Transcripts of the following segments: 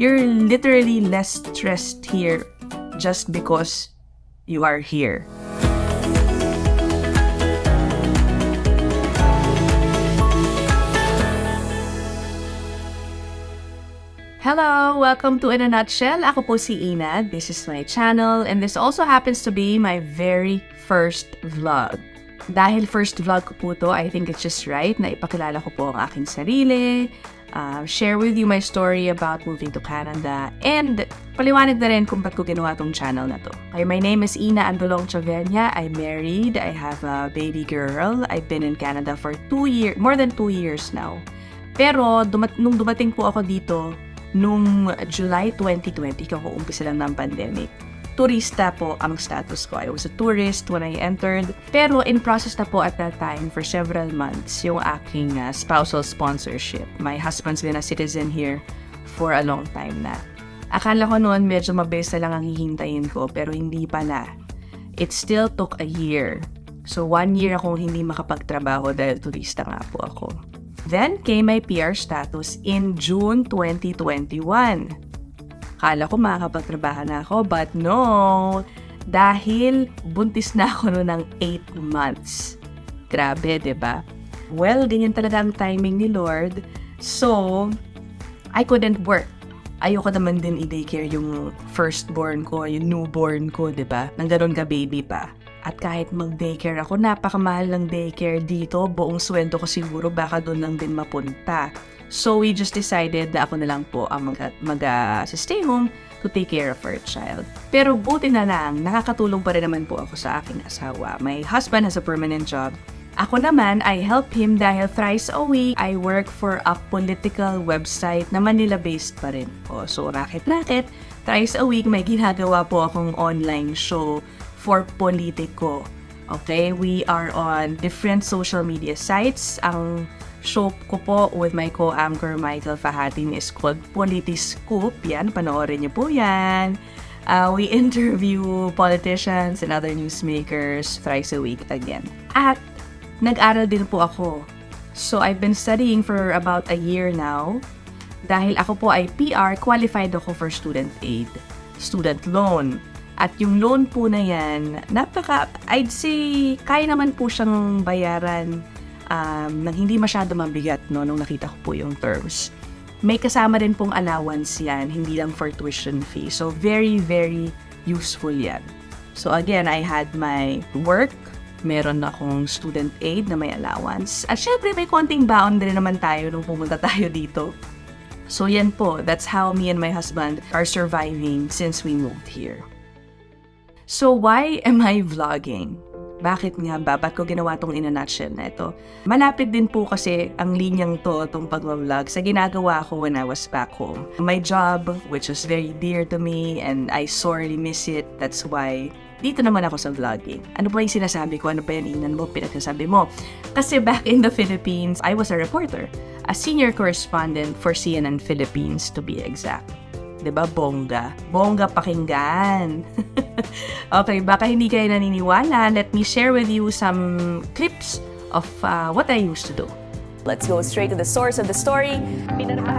you're literally less stressed here just because you are here. Hello! Welcome to In a Nutshell. Ako po si Ina. This is my channel and this also happens to be my very first vlog. Dahil first vlog ko po to, I think it's just right na ipakilala ko po ang aking sarili, share with you my story about moving to Canada, and paliwanag na rin kung ba't ko ginawa tong channel na to. Okay, my name is Ina Andolong Chavenya. I'm married. I have a baby girl. I've been in Canada for more than 2 years now. Pero nung dumating po ako dito, nung July 2020, kung-uumpisa lang ng pandemic, turista po ang status ko. I was a tourist when I entered. Pero in process na po at that time for several months yung aking spousal sponsorship. My husband's been a citizen here for a long time na. Akala ko noon medyo mabilis na lang ang hihintayin ko, pero hindi pala. It still took a year. So 1 year akong hindi makapagtrabaho dahil turista nga po ako. Then came my PR status in June 2021. Kala ko makakapagtrabaho na ako, but no! Dahil buntis na ako noon ng 8 months. Grabe, diba? Well, ganyan talaga ang timing ni Lord. So, I couldn't work. Ayoko naman din i-daycare yung firstborn ko, yung newborn ko, diba? Nang ganun ka baby pa. At kahit mag-daycare ako, napakamahal ng daycare dito. Buong sweldo ko siguro baka doon lang din mapunta. So we just decided na ako na lang po ang mag-stay home to take care of our child. Pero buti na lang, nakakatulong pa rin naman po ako sa aking asawa. My husband has a permanent job. Ako naman, I help him dahil thrice a week, I work for a political website na Manila-based pa rin po. So racket-racket, thrice a week may ginagawa po akong online show for politiko. Okay, we are on different social media sites. Ang show ko po with my co-anchor Michael Fahatin is called Politiscoop. Yan, panoorin niyo po yan. We interview politicians and other newsmakers thrice a week again. At nag-aral din po ako. So I've been studying for about a year now. Dahil ako po ay PR, qualified ako for student aid, student loan. At yung loan po na yan, I'd say, kaya naman po siyang bayaran nang hindi masyado mabigat, no, nung nakita ko po yung terms. May kasama rin pong allowance yan, hindi lang for tuition fee. So, very, very useful yan. So, again, I had my work, meron akong student aid na may allowance. At syempre, may konting baon din naman tayo nung pumunta tayo dito. So, yan po. That's how me and my husband are surviving since we moved here. So, why am I vlogging? Bakit nga ba? Ba't ko ginawa tong In a Nutshell na ito? Malapit din po kasi ang linyang to, itong pag-vlog, sa ginagawa ko when I was back home. My job, which was very dear to me, and I sorely miss it. That's why, dito naman ako sa vlogging. Ano ba yung sinasabi ko? Ano ba yung inan mo? Pinagsasabi mo? Kasi back in the Philippines, I was a reporter. A senior correspondent for CNN Philippines, to be exact. Diba? Bongga. Bongga pakinggan. Okay, baka hindi kayo naniniwala. Let me share with you some clips of what I used to do. Let's go straight to the source of the story.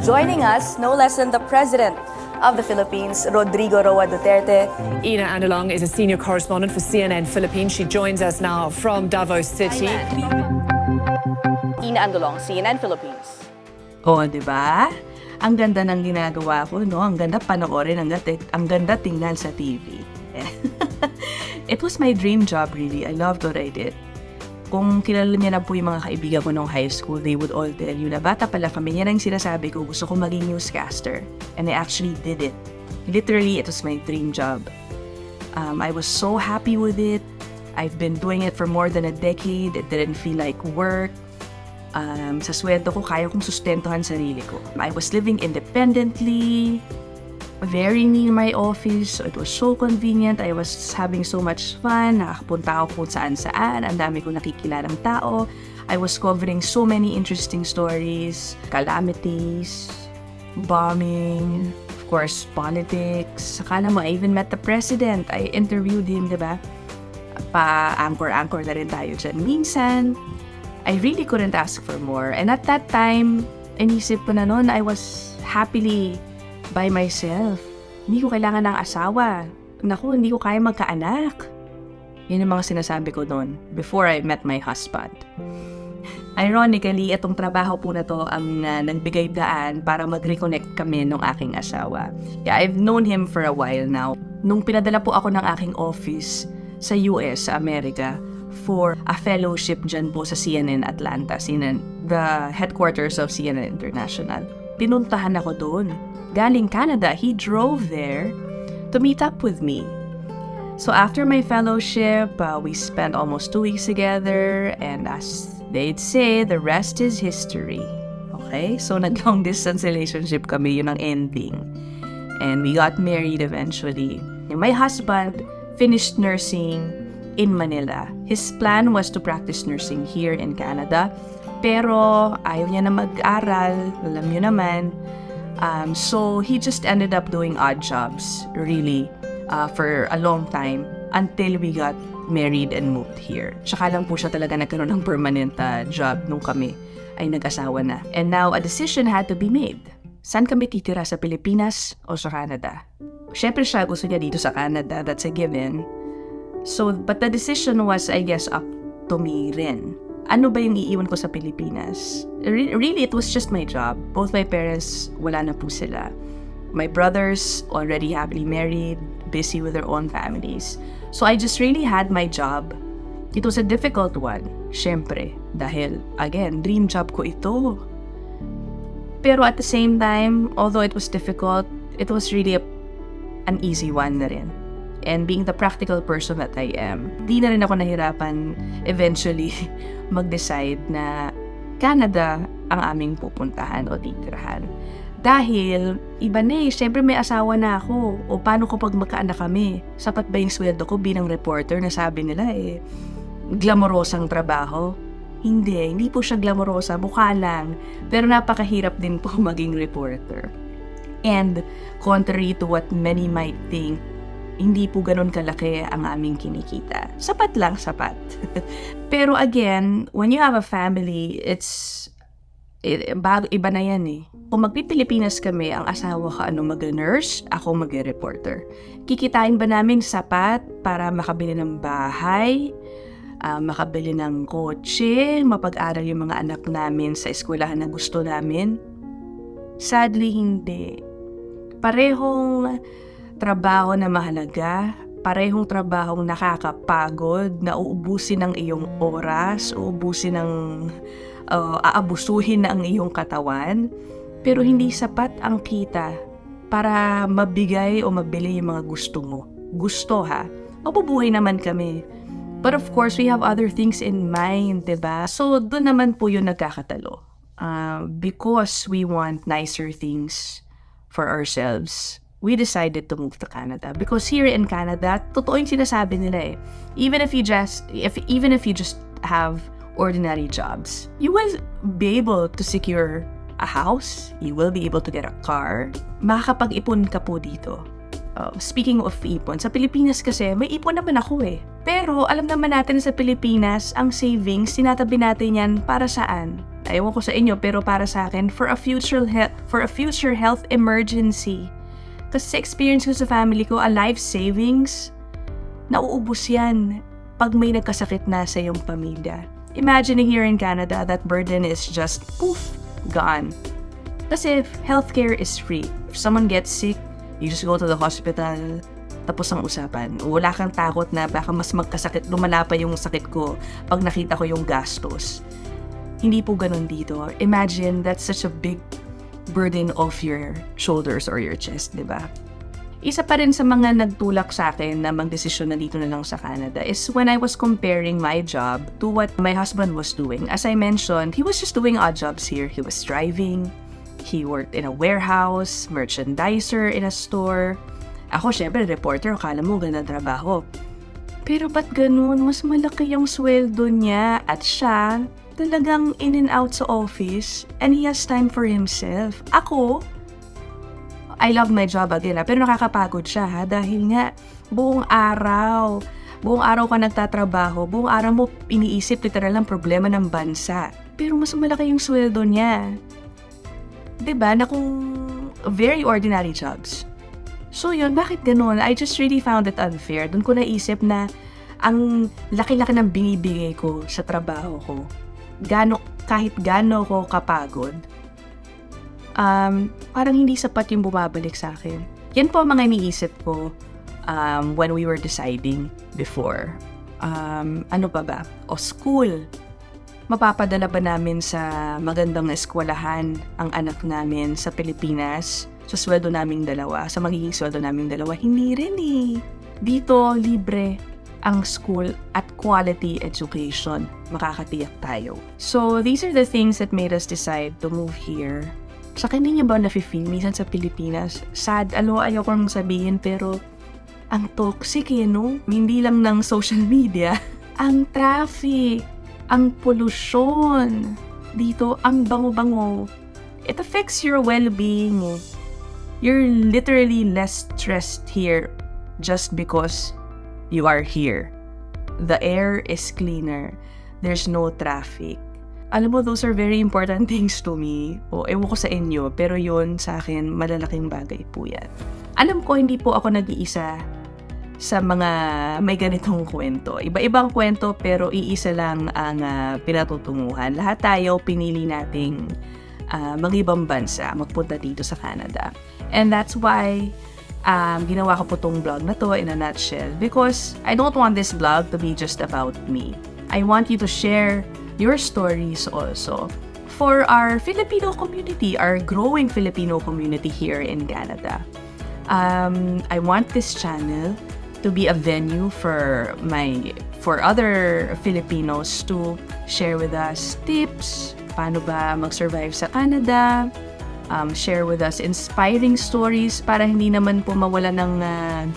Joining us, no less than the President of the Philippines, Rodrigo Roa Duterte. Ina Andolong is a senior correspondent for CNN Philippines. She joins us now from Davao City. Ina Andolong, CNN Philippines. Oh, diba? Ang ganda ng ginagawa ko, no? Ang ganda panoorin, ang ganda tingnan sa TV. It was my dream job, really. I loved what I did. Kung kilala niya na po yung mga kaibigan ko nung high school, they would all tell you na bata pala kami. Yan ang sinasabi ko, gusto ko maging newscaster. And I actually did it. Literally, it was my dream job. I was so happy with it. I've been doing it for more than a decade. It didn't feel like work. Sa sweldo ko, kaya kong sustentuhan sarili ko. I was living independently, very near my office, so it was so convenient. I was having so much fun. Nakakapunta ako kung saan-saan. Ang dami kong nakikilalang tao. I was covering so many interesting stories, calamities, bombing, of course, politics. Akala mo, I even met the president. I interviewed him, diba? Pa-anchor-anchor na rin tayo dyan. Minsan, I really couldn't ask for more. And at that time, inisip ko na noon, I was happily by myself. Hindi ko kailangan ng asawa. Naku, hindi ko kaya magkaanak. Yun ang mga sinasabi ko noon before I met my husband. Ironically, itong trabaho po na to ang nagbigay daan para mag-reconnect kami ng aking asawa. Yeah, I've known him for a while now. Nung pinadala po ako ng aking office sa US, sa Amerika, for a fellowship dyan po sa CNN Atlanta, the headquarters of CNN International. Pinuntahan ako doon. Galing Canada, he drove there to meet up with me. So after my fellowship, we spent almost 2 weeks together, and as they'd say, the rest is history. Okay? So nag-long distance relationship kami, yun ang ending. And we got married eventually. And my husband finished nursing in Manila. His plan was to practice nursing here in Canada. Pero ayaw niya na mag-aral, alam niyo naman. So he just ended up doing odd jobs, really, for a long time until we got married and moved here. Tsaka lang po siya talaga nagkaroon ng permanent job nung kami ay nag-asawa na. And now a decision had to be made. Saan kami titira, sa Pilipinas o sa Canada? Siyempre siya gusto niya dito sa Canada, that's a given. So, but the decision was, I guess, up to me rin. Ano ba yung iiwan ko sa Pilipinas? Really, it was just my job. Both my parents, wala na po sila. My brothers, already happily married, busy with their own families. So I just really had my job. It was a difficult one, syempre. Dahil, again, dream job ko ito. Pero at the same time, although it was difficult, it was really an easy one na rin. And being the practical person that I am, di na rin ako nahirapan eventually mag-decide na Canada ang aming pupuntahan o titirahan. Dahil, iba na syempre may asawa na ako. O paano ko pag magkaanak kami? Sapat ba yung sweldo ko bilang reporter na sabi nila glamorosang trabaho? Hindi po siya glamorosa, mukha lang. Pero napakahirap din po maging reporter. And contrary to what many might think, hindi po ganun kalaki ang aming kinikita. Sapat lang, sapat. Pero again, when you have a family, iba na yan eh. Kung magpipilipinas kami, ang asawa ko mag-nurse, ako mag-reporter. Kikitain ba namin sapat para makabili ng bahay, makabili ng kotse, mapag-aral yung mga anak namin sa eskwelahan na gusto namin? Sadly, hindi. Parehong trabaho na mahalaga, parehong trabahong nakakapagod, na uubusin ng iyong oras, aabusuhin na ang iyong katawan, pero hindi sapat ang kita para mabigay o mabili yung mga gusto mo. Gusto ha? Mabubuhay naman kami. But of course, we have other things in mind, diba? So, doon naman po yung nagkakatalo. Because we want nicer things for ourselves, we decided to move to Canada. Because here in Canada, totoo yung sinasabi nila even if you just have ordinary jobs, you will be able to secure a house, you will be able to get a car, makakapag-ipon ka po dito. Speaking of ipon, sa Pilipinas kasi, may ipon naman ako Pero alam naman natin sa Pilipinas, ang savings, sinatabi natin yan para saan? Ewan ko sa inyo, pero para sa akin, for a future health emergency. Kasi sa experience ko sa family ko, a life savings, nauubos yan pag may nagkasakit na sa iyong pamilya. Imagine here in Canada, that burden is just poof, gone. Kasi healthcare is free. If someone gets sick, you just go to the hospital, tapos ang usapan. Wala kang takot na baka mas magkasakit, lumala pa yung sakit ko pag nakita ko yung gastos. Hindi po ganun dito. Imagine, that's such a big burden off your shoulders or your chest, di ba? Isa pa rin sa mga nagtulak sa akin na magdesisyon na dito na lang sa Canada is when I was comparing my job to what my husband was doing. As I mentioned, he was just doing odd jobs here. He was driving, he worked in a warehouse, merchandiser in a store. Ako, syempre, reporter, akala mo ganda trabaho. Pero ba't ganun? Mas malaki yung sweldo niya at siya talagang in and out sa office and he has time for himself. Ako, I love my job again pero nakakapagod siya dahil nga buong araw ka nagtatrabaho, buong araw mo iniisip literal ang problema ng bansa. Pero mas malaki yung sweldo niya. 'Di ba? Na kung very ordinary jobs. So yun, bakit ganun? I just really found it unfair. Doon ko naisip na ang laki-laki ng binibigay ko sa trabaho ko. Kahit gano ko kapagod, parang hindi sapat yung bumabalik sa akin. Yan po ang mga iniisip ko when we were deciding before. Ano pa ba? O school. Mapapadala ba namin sa magandang eskwelahan ang anak namin sa Pilipinas? Sa sweldo naming dalawa, sa magiging sweldo naming dalawa? Hindi rin eh. Dito, libre ang school at quality education. Makakatiyak tayo. So, these are the things that made us decide to move here. Sa hindi niyo ba nafe-feel minsan sa Pilipinas? Sad, ayaw kong sabihin pero ang toxic no? Hindi lang ng social media. Ang traffic, ang pollution. Dito, ang bango-bango. It affects your well-being. You're literally less stressed here just because you are here. The air is cleaner. There's no traffic. Alam mo, those are very important things to me. Ewan ko sa inyo, pero yun sa akin, malalaking bagay po yan. Alam ko, hindi po ako nag-iisa sa mga may ganitong kwento. Iba-ibang kwento, pero iisa lang ang pinatutunguhan. Lahat tayo pinili nating mag-ibang bansa, magpunta dito sa Canada. And that's why ginawa ko po tong vlog na to in a nutshell, because I don't want this vlog to be just about me. I want you to share your stories also for our Filipino community, our growing Filipino community here in Canada. I want this channel to be a venue for other Filipinos to share with us tips, paano ba mag-survive sa Canada, share with us inspiring stories para hindi naman po mawala ng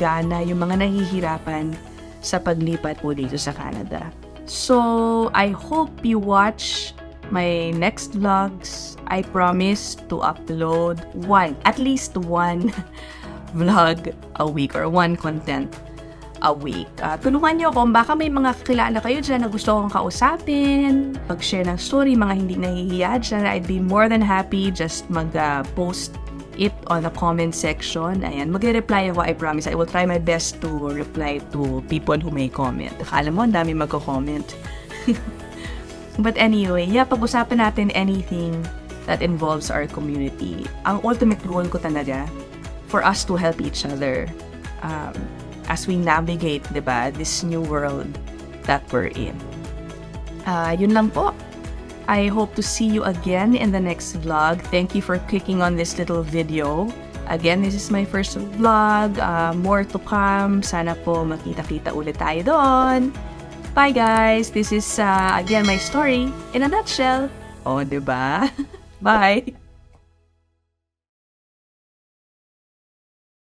gana yung mga nahihirapan sa paglipat po dito sa Canada. So, I hope you watch my next vlogs. I promise to upload at least one vlog a week or one content a week. Tulungan niyo ako, baka may mga kilala kayo dyan na gusto kong kausapin, mag-share ng story, mga hindi nahihiya dyan. I'd be more than happy just mag-post it on the comment section. Ayan, mag-reply ako, I promise. I will try my best to reply to people who may comment. Akala mo, ang dami magko-comment. But anyway, pag-usapan natin anything that involves our community. Ang ultimate goal ko talaga, for us to help each other as we navigate, diba, this new world that we're in. Yun lang po. I hope to see you again in the next vlog. Thank you for clicking on this little video. Again, this is my first vlog. More to come. Sana po makita-kita ulit tayo doon. Bye guys! This is, again, my story in a nutshell. Diba? Bye!